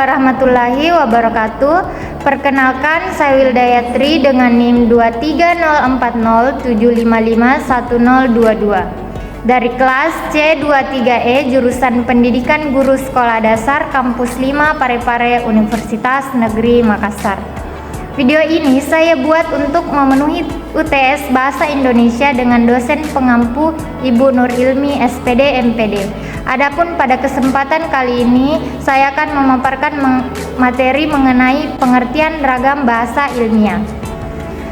warahmatullahi wabarakatuh. Perkenalkan, saya Wildayatri dengan NIM 2304075510022 dari kelas C23E jurusan Pendidikan Guru Sekolah Dasar Kampus 5 Parepare Universitas Negeri Makassar. Video ini saya buat untuk memenuhi UTS Bahasa Indonesia dengan dosen pengampu Ibu Nur Ilmi SPD MPD. Adapun pada kesempatan kali ini saya akan memaparkan materi mengenai pengertian ragam bahasa ilmiah.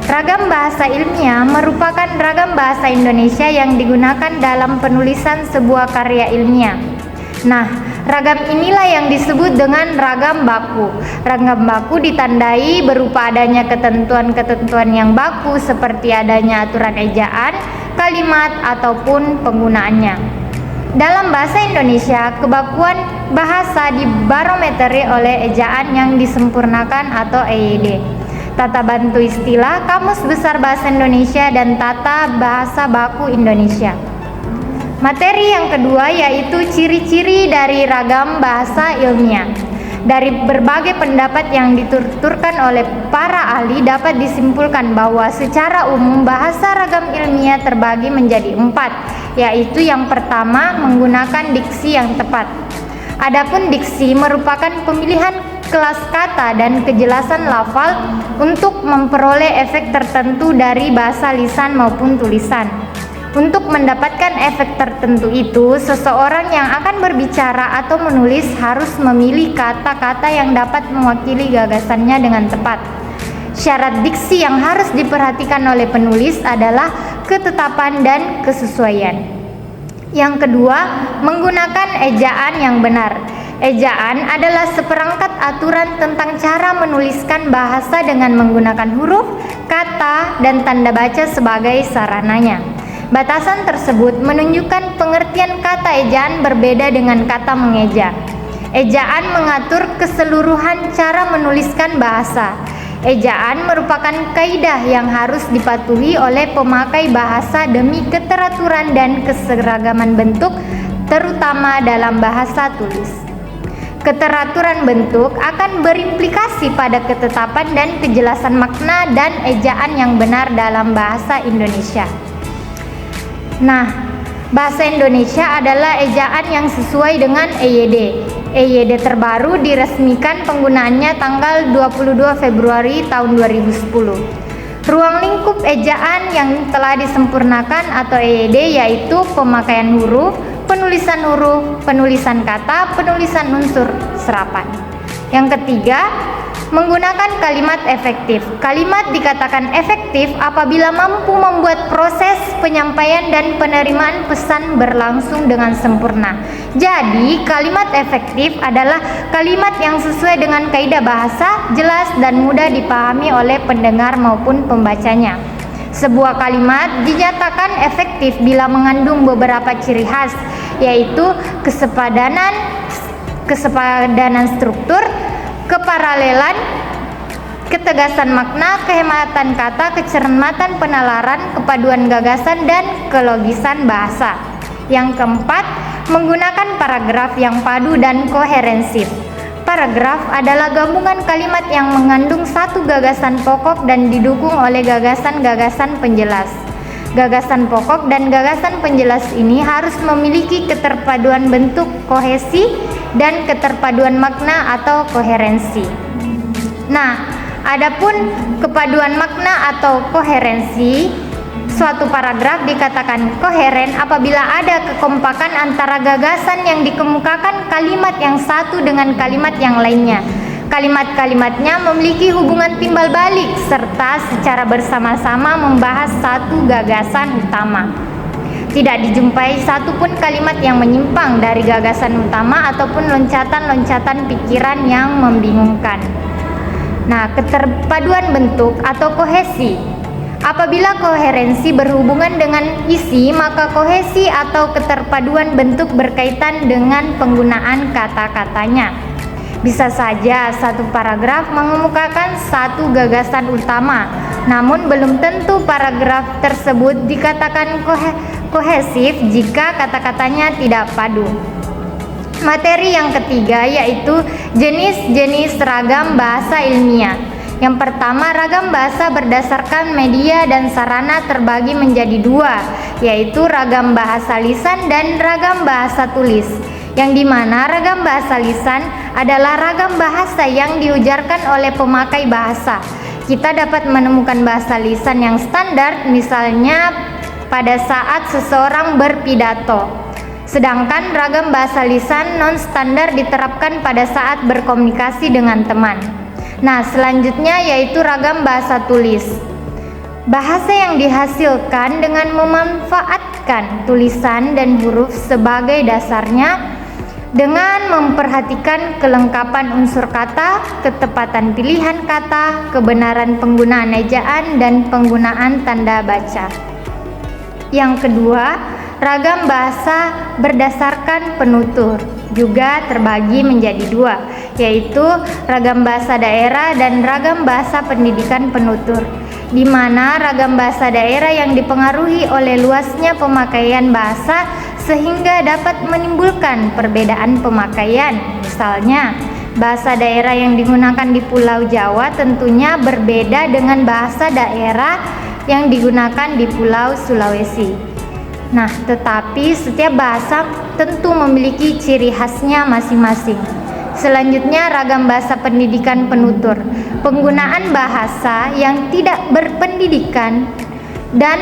Ragam bahasa ilmiah merupakan ragam bahasa Indonesia yang digunakan dalam penulisan sebuah karya ilmiah. Nah, ragam inilah yang disebut dengan ragam baku. Ragam baku ditandai berupa adanya ketentuan-ketentuan yang baku seperti adanya aturan ejaan, kalimat, ataupun penggunaannya. Dalam bahasa Indonesia, kebakuan bahasa dibarometeri oleh ejaan yang disempurnakan atau EYD. Tata bantu istilah, Kamus Besar Bahasa Indonesia, dan Tata Bahasa Baku Indonesia. Materi yang kedua yaitu ciri-ciri dari ragam bahasa ilmiah. Dari berbagai pendapat yang dituturkan oleh para ahli dapat disimpulkan bahwa secara umum bahasa ragam ilmiah terbagi menjadi 4, yaitu yang pertama menggunakan diksi yang tepat. Adapun diksi merupakan pemilihan kelas kata dan kejelasan lafal untuk memperoleh efek tertentu dari bahasa lisan maupun tulisan. Untuk mendapatkan efek tertentu itu, seseorang yang akan berbicara atau menulis harus memilih kata-kata yang dapat mewakili gagasannya dengan tepat. Syarat diksi yang harus diperhatikan oleh penulis adalah ketetapan dan kesesuaian. Yang kedua, menggunakan ejaan yang benar. Ejaan adalah seperangkat aturan tentang cara menuliskan bahasa dengan menggunakan huruf, kata, dan tanda baca sebagai sarananya. Batasan tersebut menunjukkan pengertian kata ejaan berbeda dengan kata mengeja. Ejaan mengatur keseluruhan cara menuliskan bahasa. Ejaan merupakan kaidah yang harus dipatuhi oleh pemakai bahasa demi keteraturan dan keseragaman bentuk, terutama dalam bahasa tulis. Keteraturan bentuk akan berimplikasi pada ketetapan dan kejelasan makna dan ejaan yang benar dalam bahasa Indonesia. Nah, bahasa Indonesia adalah ejaan yang sesuai dengan EYD. EYD terbaru diresmikan penggunaannya tanggal 22 Februari tahun 2010. Ruang lingkup ejaan yang telah disempurnakan atau EYD yaitu pemakaian huruf, penulisan kata, penulisan unsur serapan. Yang ketiga, menggunakan kalimat efektif. Kalimat dikatakan efektif apabila mampu membuat proses penyampaian dan penerimaan pesan berlangsung dengan sempurna. Jadi, kalimat efektif adalah kalimat yang sesuai dengan kaidah bahasa, jelas dan mudah dipahami oleh pendengar maupun pembacanya. Sebuah kalimat dinyatakan efektif bila mengandung beberapa ciri khas, yaitu kesepadanan struktur, keparalelan, ketegasan makna, kehematan kata, kecermatan penalaran, kepaduan gagasan, dan kelogisan bahasa. Yang keempat, menggunakan paragraf yang padu dan koherensif. Paragraf adalah gabungan kalimat yang mengandung satu gagasan pokok dan didukung oleh gagasan-gagasan penjelas. Gagasan pokok dan gagasan penjelas ini harus memiliki keterpaduan bentuk, kohesi, dan keterpaduan makna atau koherensi. Nah, adapun kepaduan makna atau koherensi, suatu paragraf dikatakan koheren apabila ada kekompakan antara gagasan yang dikemukakan kalimat yang satu dengan kalimat yang lainnya. Kalimat-kalimatnya memiliki hubungan timbal balik serta secara bersama-sama membahas satu gagasan utama. Tidak dijumpai satupun kalimat yang menyimpang dari gagasan utama ataupun loncatan-loncatan pikiran yang membingungkan. Nah, keterpaduan bentuk atau kohesi. Apabila koherensi berhubungan dengan isi, maka kohesi atau keterpaduan bentuk berkaitan dengan penggunaan kata-katanya. Bisa saja satu paragraf mengemukakan satu gagasan utama, namun belum tentu paragraf tersebut dikatakan kohesif jika kata-katanya tidak padu. Materi yang ketiga yaitu jenis-jenis ragam bahasa ilmiah. Yang pertama, ragam bahasa berdasarkan media dan sarana terbagi menjadi dua, yaitu ragam bahasa lisan dan ragam bahasa tulis. Yang dimana ragam bahasa lisan adalah ragam bahasa yang diujarkan oleh pemakai bahasa. Kita dapat menemukan bahasa lisan yang standar, misalnya pada saat seseorang berpidato. Sedangkan ragam bahasa lisan non-standar diterapkan pada saat berkomunikasi dengan teman. Nah, selanjutnya yaitu ragam bahasa tulis. Bahasa yang dihasilkan dengan memanfaatkan tulisan dan huruf sebagai dasarnya dengan memperhatikan kelengkapan unsur kata, ketepatan pilihan kata, kebenaran penggunaan ejaan, dan penggunaan tanda baca. Yang kedua, ragam bahasa berdasarkan penutur juga terbagi menjadi dua, yaitu ragam bahasa daerah dan ragam bahasa pendidikan penutur, di mana ragam bahasa daerah yang dipengaruhi oleh luasnya pemakaian bahasa sehingga dapat menimbulkan perbedaan pemakaian. Misalnya, bahasa daerah yang digunakan di Pulau Jawa tentunya berbeda dengan bahasa daerah yang digunakan di Pulau Sulawesi. Nah, tetapi setiap bahasa tentu memiliki ciri khasnya masing-masing. Selanjutnya, ragam bahasa pendidikan penutur. Penggunaan bahasa yang tidak berpendidikan dan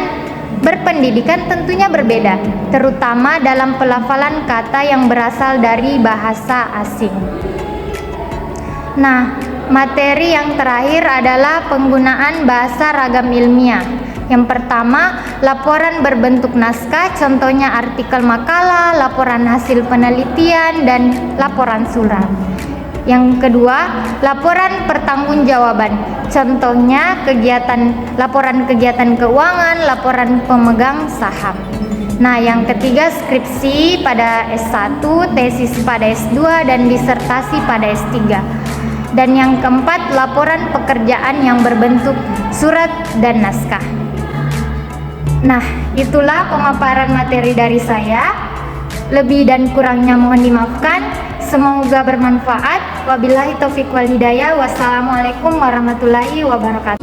berpendidikan tentunya berbeda, terutama dalam pelafalan kata yang berasal dari bahasa asing. Nah, materi yang terakhir adalah penggunaan bahasa ragam ilmiah. Yang pertama, laporan berbentuk naskah, contohnya artikel makalah, laporan hasil penelitian, dan laporan surat. Yang kedua, laporan pertanggungjawaban, contohnya laporan kegiatan keuangan, laporan pemegang saham. Nah, yang ketiga, skripsi pada S1, tesis pada S2, dan disertasi pada S3. Dan yang keempat, laporan pekerjaan yang berbentuk surat dan naskah. Nah, itulah pemaparan materi dari saya. Lebih dan kurangnya mohon dimaafkan. Semoga bermanfaat. Wabillahi taufiq wal hidayah. Wassalamualaikum warahmatullahi wabarakatuh.